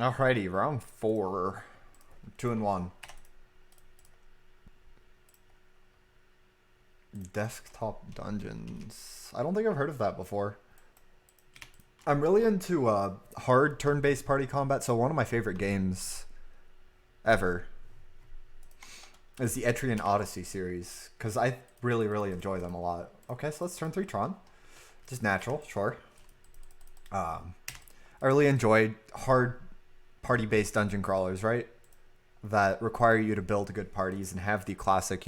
Alrighty, round 4. 2 and 1. Desktop Dungeons. I don't think I've heard of that before. I'm really into hard turn-based party combat, so one of my favorite games ever is the Etrian Odyssey series, because I really, really enjoy them a lot. Okay, so let's turn 3 Tron. Just natural, sure. I really enjoyed hard party-based dungeon crawlers, right? That require you to build good parties and have the classic,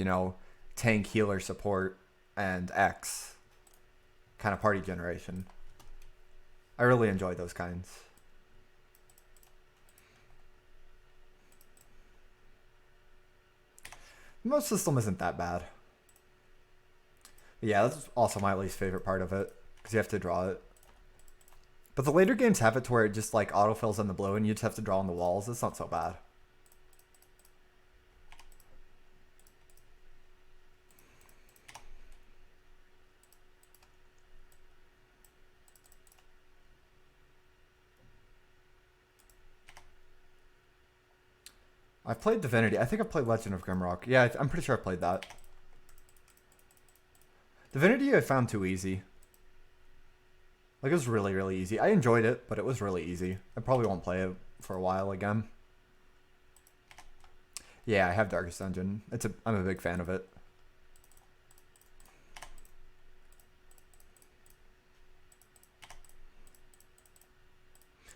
tank, healer, support, and X kind of party generation. I really enjoy those kinds. Most system isn't that bad. But yeah, that's also my least favorite part of it, because you have to draw it. But the later games have it to where it just like autofills in the blue and you just have to draw on the walls. It's not so bad. I've played Divinity. I think I've played Legend of Grimrock. Yeah, I'm pretty sure I played that. Divinity I found too easy. Like, it was really, really easy. I enjoyed it, but it was really easy. I probably won't play it for a while again. Yeah, I have Darkest Dungeon. I'm a big fan of it.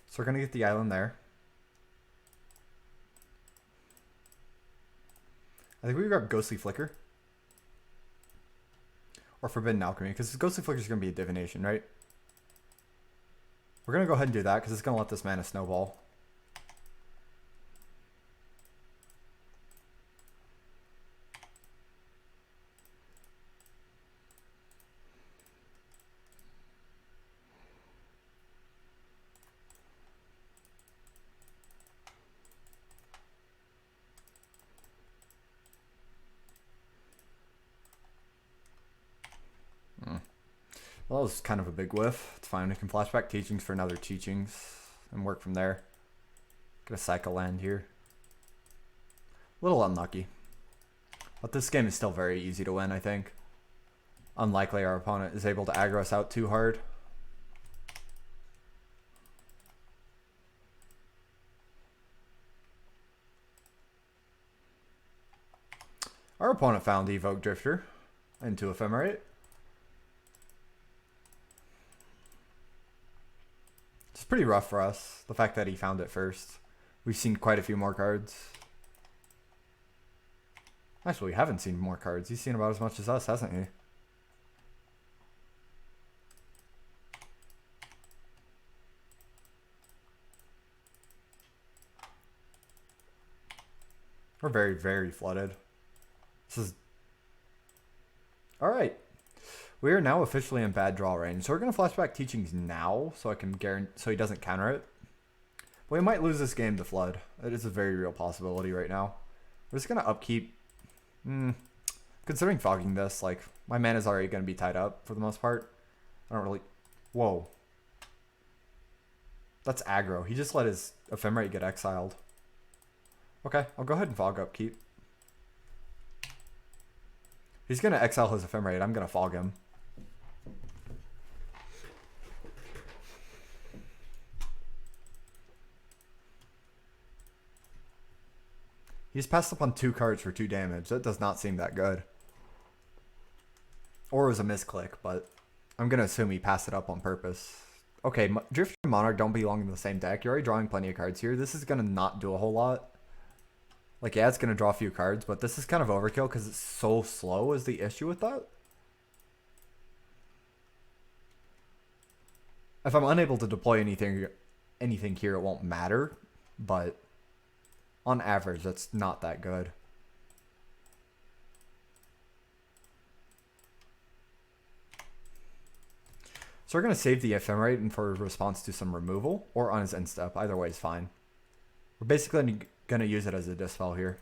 So we're going to get the island there. I think we grab Ghostly Flicker. Or Forbidden Alchemy, because Ghostly Flicker is going to be a divination, right? We're going to go ahead and do that, because it's going to let this mana snowball. Well, that was kind of a big whiff. It's fine. We can flashback teachings for another teachings and work from there. Get a cycle land here. A little unlucky. But this game is still very easy to win, I think. Unlikely our opponent is able to aggro us out too hard. Our opponent found Evoke Drifter into Ephemerate. It's pretty rough for us, the fact that he found it first. We've seen quite a few more cards. Actually, we haven't seen more cards. He's seen about as much as us, hasn't he? We're very, very flooded. This is... Alright. We are now officially in bad draw range. So we're going to flashback teachings now so I can guarantee so he doesn't counter it. But we might lose this game to flood. It is a very real possibility right now. We're just going to upkeep. Considering fogging this, like, my mana is already going to be tied up for the most part. I don't really... Whoa. That's aggro. He just let his Ephemerate get exiled. Okay, I'll go ahead and fog upkeep. He's going to exile his Ephemerate. I'm going to fog him. He's passed up on 2 cards for 2 damage. That does not seem that good. Or it was a misclick, but I'm going to assume he passed it up on purpose. Okay, Drifter and Monarch don't belong in the same deck. You're already drawing plenty of cards here. This is going to not do a whole lot. Like, yeah, it's going to draw a few cards, but this is kind of overkill because it's so slow is the issue with that. If I'm unable to deploy anything here, it won't matter, but on average, that's not that good. So we're going to save the Ephemerate and for a response to some removal, or on his end step. Either way is fine. We're basically going to use it as a dispel here.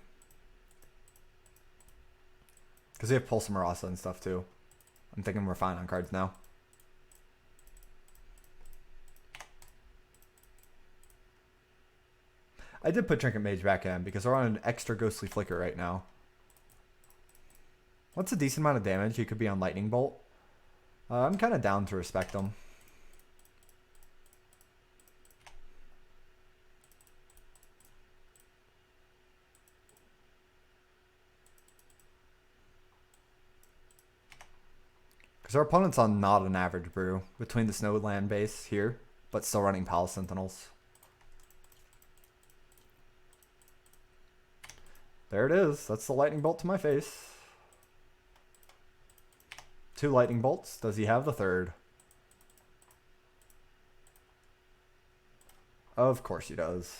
Because we have Pulse Marasa and stuff too. I'm thinking we're fine on cards now. I did put Trinket Mage back in because we're on an extra Ghostly Flicker right now. What's a decent amount of damage? He could be on Lightning Bolt. I'm kind of down to respect him. Because our opponent's on not an average brew between the Snowland base here, but still running Palace Sentinels. There it is. That's the Lightning Bolt to my face. 2 Lightning Bolts. Does he have the third? Of course he does.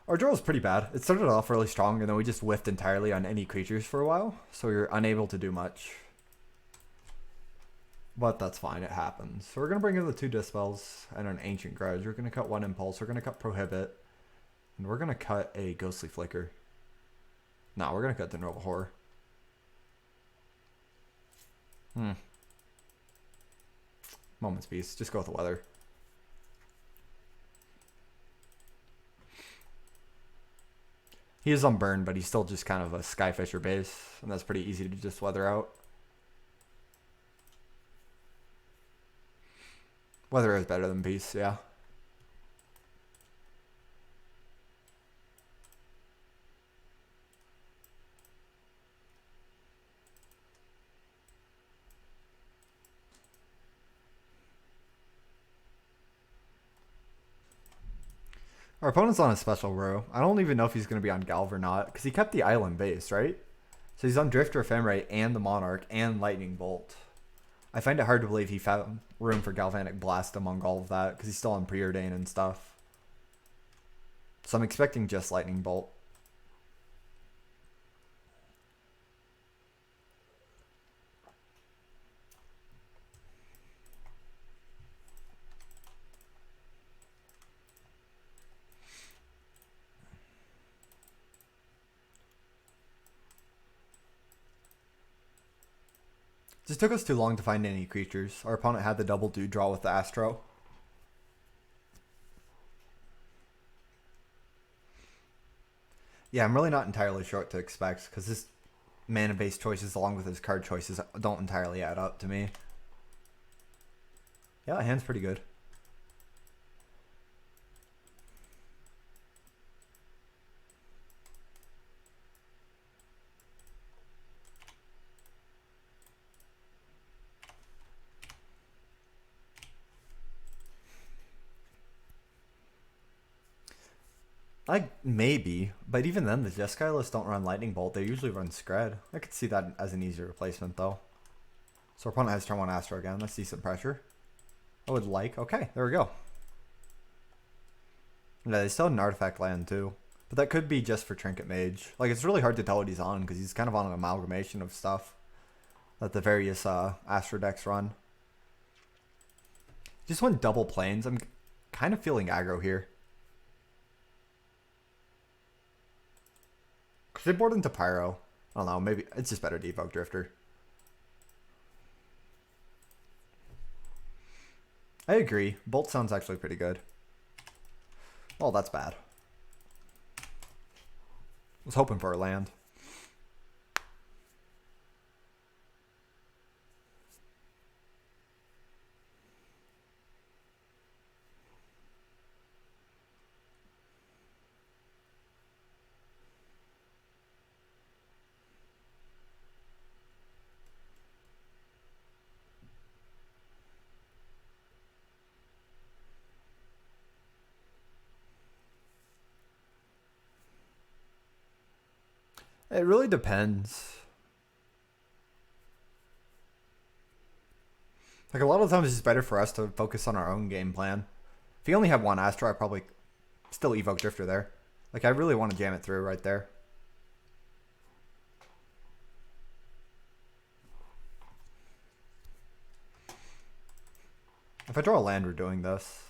Our draw was pretty bad. It started off really strong, and then we just whiffed entirely on any creatures for a while, so we were unable to do much. But that's fine, it happens. So we're going to bring in the 2 Dispels and an Ancient Grudge. We're going to cut 1 Impulse, we're going to cut Prohibit, and we're going to cut a Ghostly Flicker. No, we're going to cut the Nova Horror. Moment's Peace, just go with the weather. He is unburned, but he's still just kind of a Skyfisher base, and that's pretty easy to just weather out. Weather is better than Peace, yeah. Our opponent's on a special row. I don't even know if he's going to be on Galv or not, because he kept the island base, right? So he's on Drifter, Ephemerate, and the Monarch, and Lightning Bolt. I find it hard to believe he found room for Galvanic Blast among all of that, because he's still on Preordain and stuff. So I'm expecting just Lightning Bolt. Just took us too long to find any creatures. Our opponent had the double do draw with the Astro. Yeah, I'm really not entirely sure what to expect, because his mana-based choices along with his card choices don't entirely add up to me. Yeah, that hand's pretty good. Like, maybe, but even then, the Jeskai lists don't run Lightning Bolt. They usually run Scred. I could see that as an easier replacement, though. So our opponent has turn 1 Astro again. That's decent pressure. I would like... Okay, there we go. Yeah, they still have an artifact land, too. But that could be just for Trinket Mage. Like, it's really hard to tell what he's on, because he's kind of on an amalgamation of stuff that the various Astro decks run. Just went double planes. I'm kind of feeling aggro here. They board into Pyro. I don't know, maybe it's just better to evoke Drifter. I agree. Bolt sounds actually pretty good. Well, that's bad. I was hoping for a land. It really depends. Like, a lot of times it's better for us to focus on our own game plan. If you only have 1 Astro, I'd probably still evoke Drifter there. Like, I really want to jam it through right there. If I draw a land, we're doing this.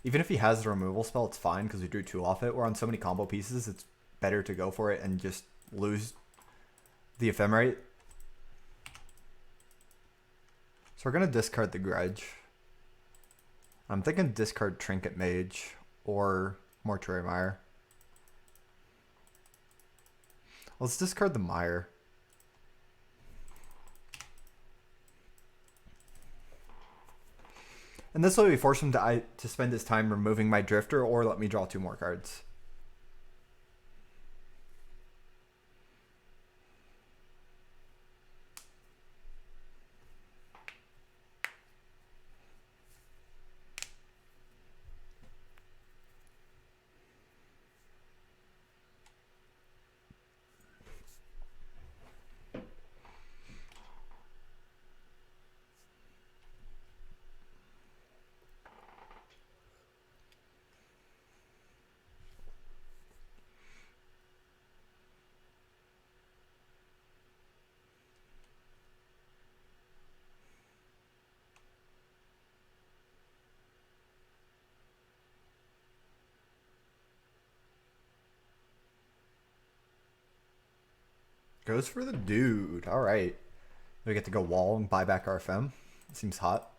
Even if he has the removal spell, it's fine because we drew 2 off it. We're on so many combo pieces, it's better to go for it and just lose the Ephemerate. So we're going to discard the Grudge. I'm thinking discard Trinket Mage or Mortuary Mire. Let's discard the Mire. And this way we force him to spend his time removing my Drifter or let me draw 2 more cards. Goes for the dude. All right. We get to go wall and buy back our Ephem. Seems hot.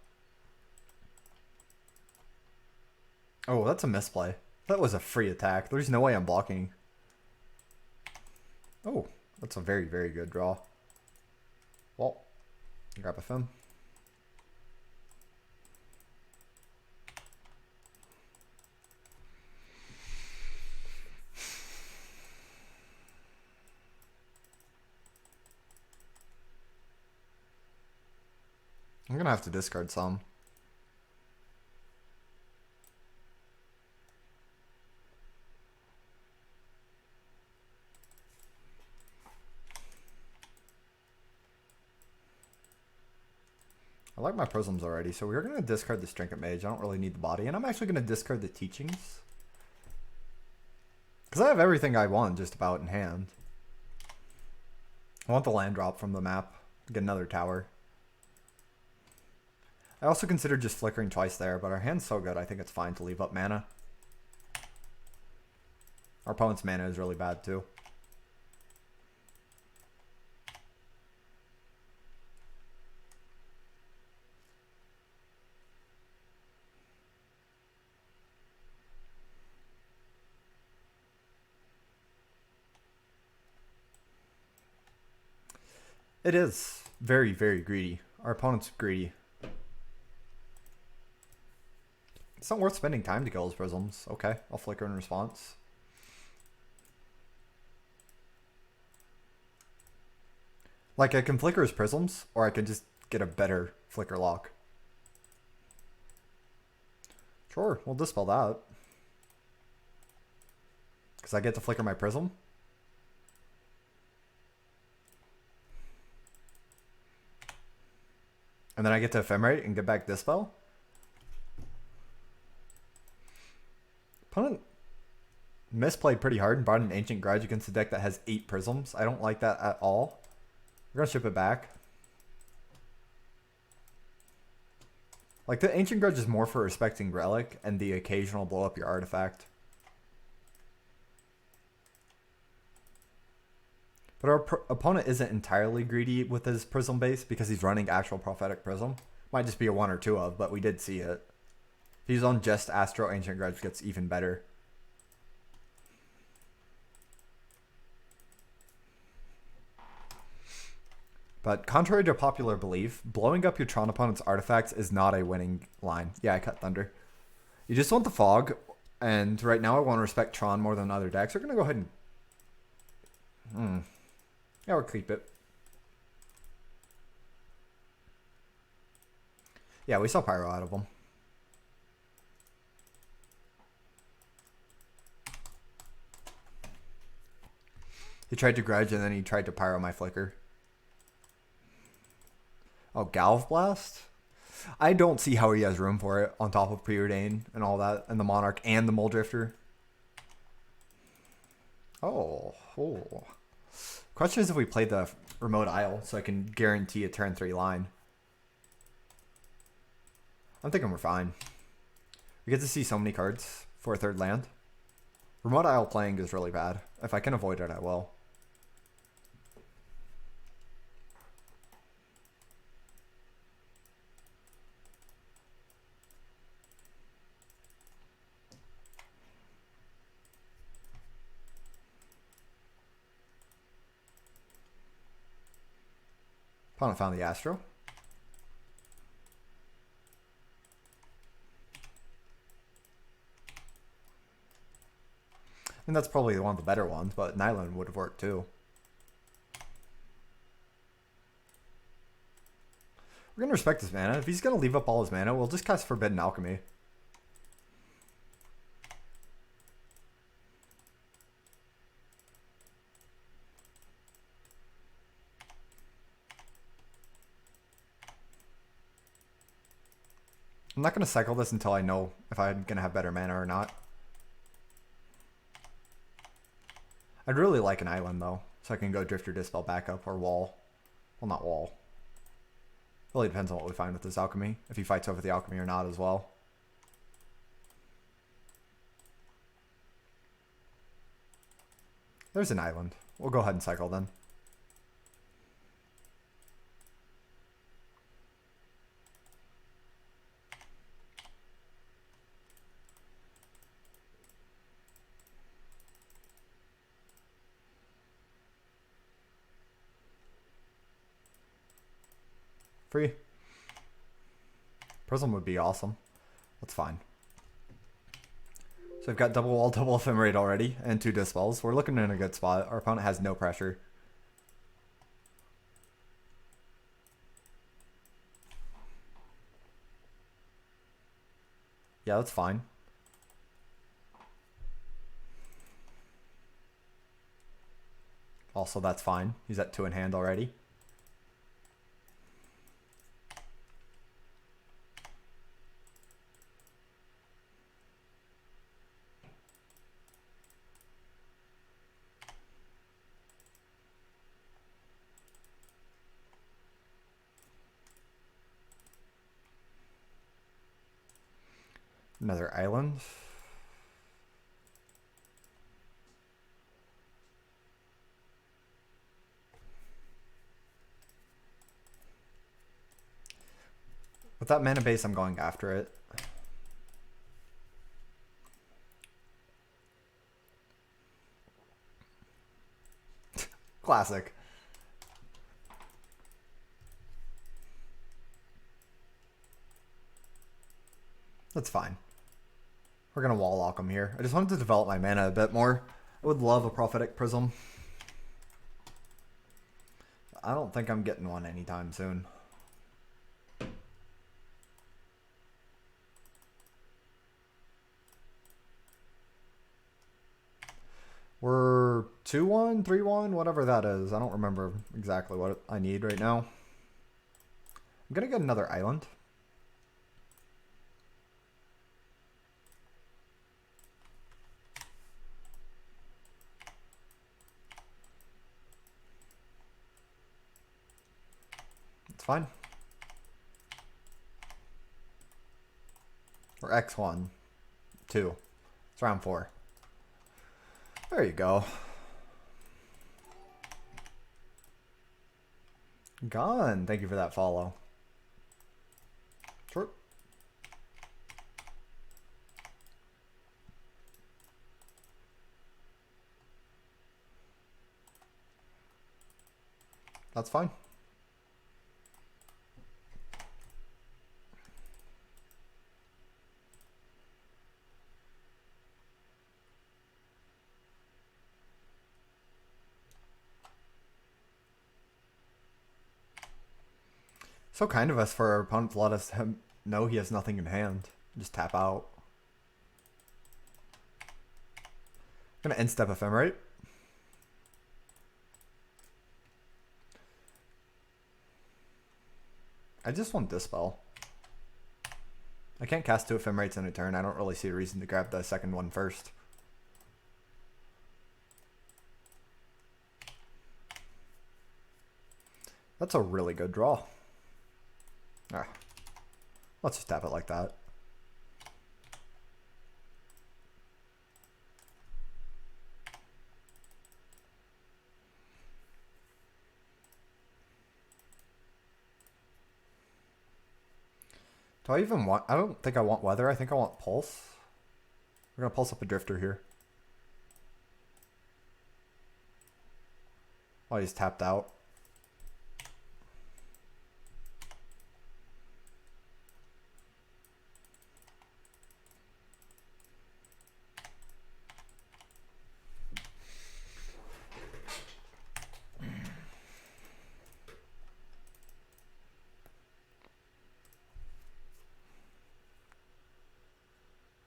Oh, that's a misplay. That was a free attack. There's no way I'm blocking. Oh, that's a very, very good draw. Well, grab Ephem. I'm going to have to discard some. I like my prisms already, so we're going to discard the Trinket Mage. I don't really need the body, and I'm actually going to discard the Teachings. Because I have everything I want just about in hand. I want the land drop from the map. Get another tower. I also considered just flickering twice there, but our hand's so good I think it's fine to leave up mana. Our opponent's mana is really bad too. It is very, very greedy. Our opponent's greedy. It's not worth spending time to kill his prisms. Okay, I'll flicker in response. Like, I can flicker his prisms, or I can just get a better flicker lock. Sure, we'll dispel that. Because I get to flicker my prism. And then I get to Ephemerate and get back Dispel. Opponent misplayed pretty hard and brought an Ancient Grudge against a deck that has 8 prisms. I don't like that at all. We're going to ship it back. Like, the Ancient Grudge is more for respecting Relic and the occasional blow up your artifact. But our opponent isn't entirely greedy with his prism base because he's running actual Prophetic Prism. Might just be a 1 or 2 of, but we did see it. If he's on just Astro, Ancient Grudge gets even better. But contrary to popular belief, blowing up your Tron opponent's artifacts is not a winning line. Yeah, I cut Thunder. You just want the Fog, and right now I want to respect Tron more than other decks. We're going to go ahead and... Yeah, we'll keep it. Yeah, we saw Pyro out of them. He tried to Grudge and then he tried to Pyro my Flicker. Oh, Galv Blast? I don't see how he has room for it on top of Preordain and all that, and the Monarch and the Mole Drifter. Oh. Question is if we play the Remote Isle so I can guarantee a turn 3 line. I'm thinking we're fine. We get to see so many cards for a 3rd land. Remote Isle playing is really bad. If I can avoid it, I will. Opponent found the Astro. And that's probably one of the better ones, but an island would have worked too. We're going to respect his mana. If he's going to leave up all his mana, we'll just cast Forbidden Alchemy. I'm not going to cycle this until I know if I'm going to have better mana or not. I'd really like an island though, so I can go Drifter Dispel back up or Wall. Well, not Wall. Really depends on what we find with this Alchemy, if he fights over the Alchemy or not as well. There's an island. We'll go ahead and cycle then. Free. Prism would be awesome. That's fine. So we've got double wall, double ephemerate already, and 2 dispels. We're looking in a good spot. Our opponent has no pressure. Yeah, that's fine. Also, that's fine. He's at 2 in hand already. Another island. With that mana base, I'm going after it. Classic. That's fine. We're going to wall lock him here. I just wanted to develop my mana a bit more. I would love a Prophetic Prism. I don't think I'm getting one anytime soon. We're 2-1, 3-1, whatever that is. I don't remember exactly what I need right now. I'm going to get another island. It's fine. Or X1. 2. It's round 4. There you go. Gone. Thank you for that follow. Short. That's fine. So kind of us for our opponent to let us know he has nothing in hand. Just tap out. I'm gonna end step Ephemerate. I just want Dispel. I can't cast 2 Ephemerates in a turn. I don't really see a reason to grab the second one first. That's a really good draw. Ah, let's just tap it like that. Do I even want... I don't think I want Weather. I think I want Pulse. We're going to pulse up a Drifter here. Oh, he's tapped out.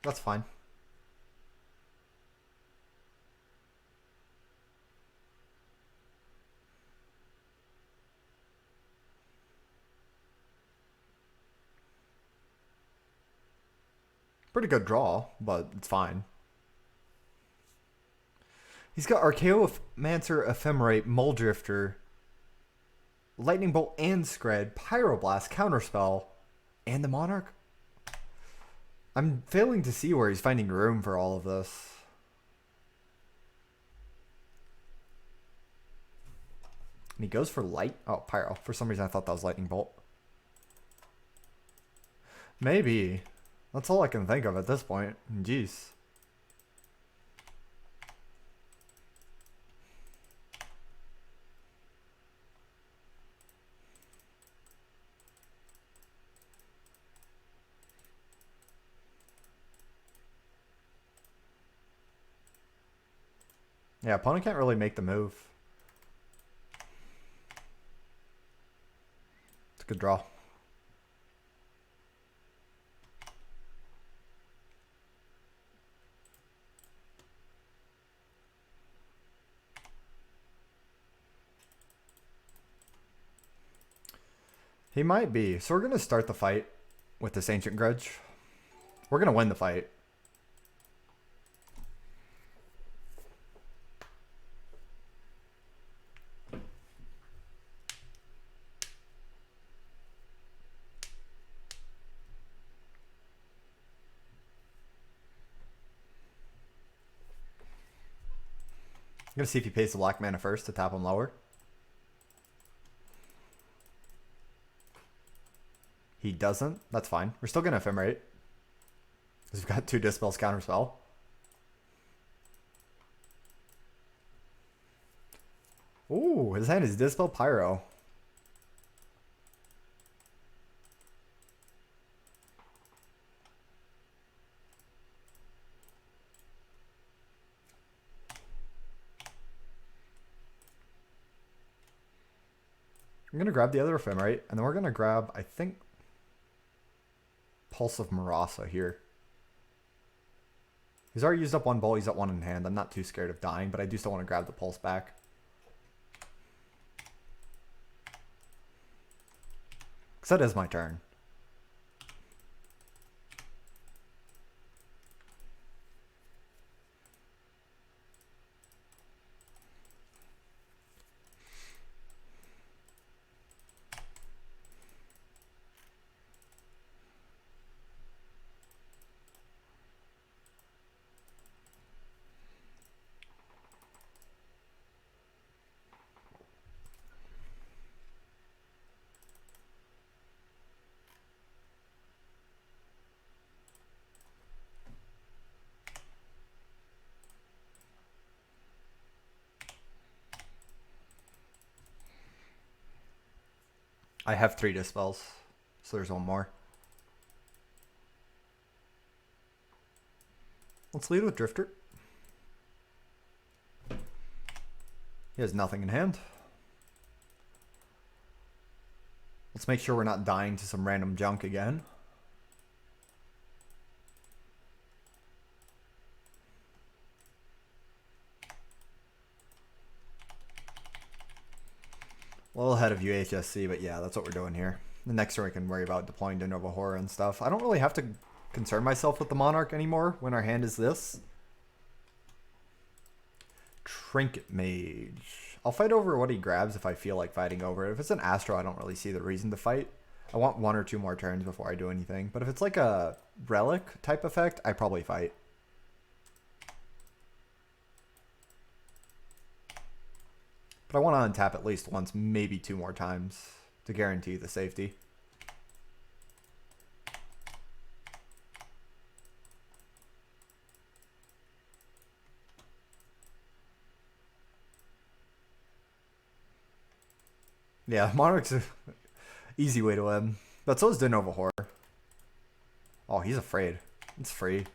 That's fine. Pretty good draw, but it's fine. He's got Archaeomancer, Ephemerate, Muldrifter, Lightning Bolt, and Scred, Pyroblast, Counterspell, and the Monarch. I'm failing to see where he's finding room for all of this. And he goes for light. Oh, Pyro. For some reason, I thought that was Lightning Bolt. Maybe. That's all I can think of at this point. Jeez. Yeah, opponent can't really make the move. It's a good draw. He might be. So we're going to start the fight with this Ancient Grudge. We're going to win the fight. I'm going to see if he pays the black mana first to tap him lower. He doesn't. That's fine. We're still going to Ephemerate. Because we've got 2 Dispels Counterspell. Ooh, his hand is Dispel Pyro. I'm going to grab the other Ephemerate, and then we're going to grab, I think, Pulse of Marasa here. He's already used up 1 bolt, he's got 1 in hand. I'm not too scared of dying, but I do still want to grab the Pulse back. Because that is my turn. I have 3 Dispels, so there's 1 more. Let's lead with Drifter. He has nothing in hand. Let's make sure we're not dying to some random junk again. A little ahead of you, HSC, but yeah, that's what we're doing here. The next turn we can worry about deploying Denova Horror and stuff. I don't really have to concern myself with the Monarch anymore when our hand is this. Trinket Mage. I'll fight over what he grabs if I feel like fighting over it. If it's an Astro, I don't really see the reason to fight. I want 1 or 2 more turns before I do anything. But if it's like a Relic type effect, I probably fight. But I want to untap at least once, maybe 2 more times to guarantee the safety. Yeah, Monarch's an easy way to win. But so is Denova Horror. Oh, he's afraid. It's free.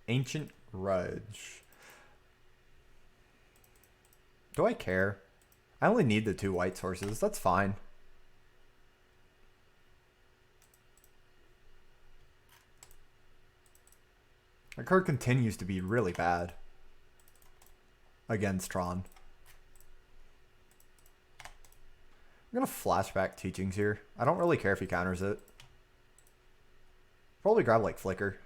Ancient Grudge. Do I care? I only need the 2 white sources. That's fine. Our card continues to be really bad against Tron. I'm going to flashback teachings here. I don't really care if he counters it. Probably grab like Flicker.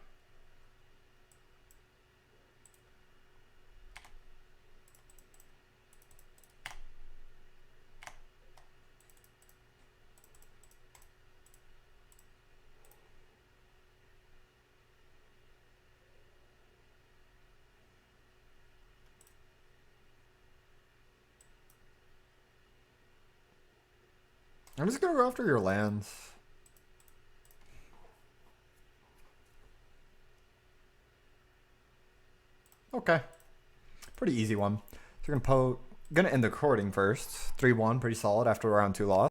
I'm just gonna go after your lands. Okay. Pretty easy one. So you're gonna end the recording first. 3-1, pretty solid after round 2 loss.